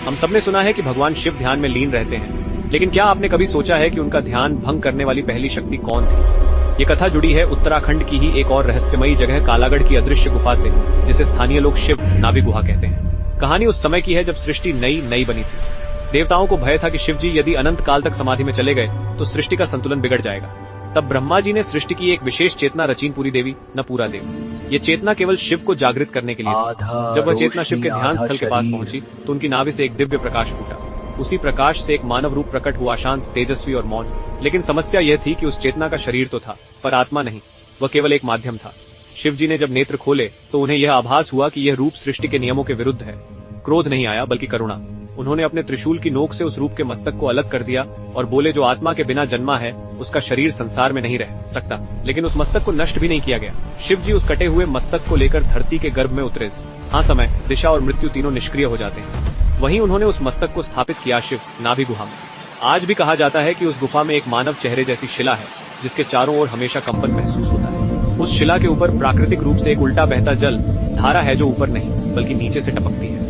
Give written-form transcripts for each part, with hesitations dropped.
हम सबने सुना है कि भगवान शिव ध्यान में लीन रहते हैं, लेकिन क्या आपने कभी सोचा है कि उनका ध्यान भंग करने वाली पहली शक्ति कौन थी? ये कथा जुड़ी है उत्तराखंड की ही एक और रहस्यमयी जगह कालागढ़ की अदृश्य गुफा से, जिसे स्थानीय लोग शिव नाभि गुहा कहते हैं। कहानी उस समय की है जब सृष्टि नई बनी थी। देवताओं को भय था कि शिव जी यदि अनंत काल तक समाधि में चले गए तो सृष्टि का संतुलन बिगड़ जाएगा। तब ब्रह्मा जी ने सृष्टि की एक विशेष चेतना रचीन पूरी देवी न पूरा देव। ये चेतना केवल शिव को जागृत करने के लिए थी। जब वह चेतना शिव के ध्यान स्थल के पास पहुंची तो उनकी नाभि से एक दिव्य प्रकाश फूटा। उसी प्रकाश से एक मानव रूप प्रकट हुआ, शांत, तेजस्वी और मौन। लेकिन समस्या यह थी कि उस चेतना का शरीर तो था, पर आत्मा नहीं। वह केवल एक माध्यम था। शिव जी ने जब नेत्र खोले तो उन्हें यह आभास हुआ कि यह रूप सृष्टि के नियमों के विरुद्ध है। क्रोध नहीं आया, बल्कि करुणा। उन्होंने अपने त्रिशूल की नोक से उस रूप के मस्तक को अलग कर दिया और बोले, जो आत्मा के बिना जन्मा है उसका शरीर संसार में नहीं रह सकता। लेकिन उस मस्तक को नष्ट भी नहीं किया गया। शिव जी उस कटे हुए मस्तक को लेकर धरती के गर्भ में उतरे। हाँ, समय, दिशा और मृत्यु तीनों निष्क्रिय हो जाते हैं। वहीं उन्होंने उस मस्तक को स्थापित किया शिव नाभि गुहा में। आज भी कहा जाता है कि उस गुफा में एक मानव चेहरे जैसी शिला है, जिसके चारों ओर हमेशा कंपन महसूस होता है। उस शिला के ऊपर प्राकृतिक रूप से एक उल्टा बहता जल धारा है, जो ऊपर नहीं बल्कि नीचे से टपकती है।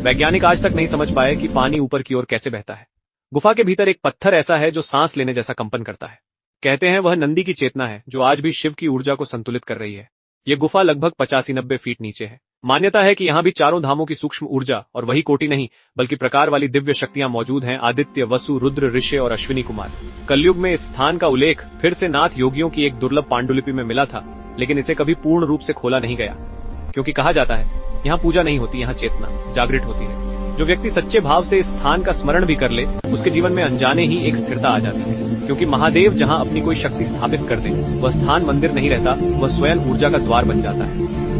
वैज्ञानिक आज तक नहीं समझ पाए कि पानी ऊपर की ओर कैसे बहता है। गुफा के भीतर एक पत्थर ऐसा है जो सांस लेने जैसा कंपन करता है। कहते हैं वह नंदी की चेतना है, जो आज भी शिव की ऊर्जा को संतुलित कर रही है। ये गुफा लगभग 85-90 फीट नीचे है। मान्यता है कि यहाँ भी चारों धामों की सूक्ष्म ऊर्जा और वही कोटि नहीं बल्कि प्रकार वाली दिव्य शक्तियां मौजूद हैं। आदित्य, वसु, रुद्र, ऋषि और अश्विनी कुमार। कलयुग में इस स्थान का उल्लेख फिर से नाथ योगियों की एक दुर्लभ पांडुलिपि में मिला था, लेकिन इसे कभी पूर्ण रूप से खोला नहीं गया, क्योंकि कहा जाता है यहाँ पूजा नहीं होती, यहाँ चेतना जागृत होती है। जो व्यक्ति सच्चे भाव से इस स्थान का स्मरण भी कर ले, उसके जीवन में अनजाने ही एक स्थिरता आ जाती है। क्योंकि महादेव जहाँ अपनी कोई शक्ति स्थापित कर दे, वह स्थान मंदिर नहीं रहता, वह स्वयं ऊर्जा का द्वार बन जाता है।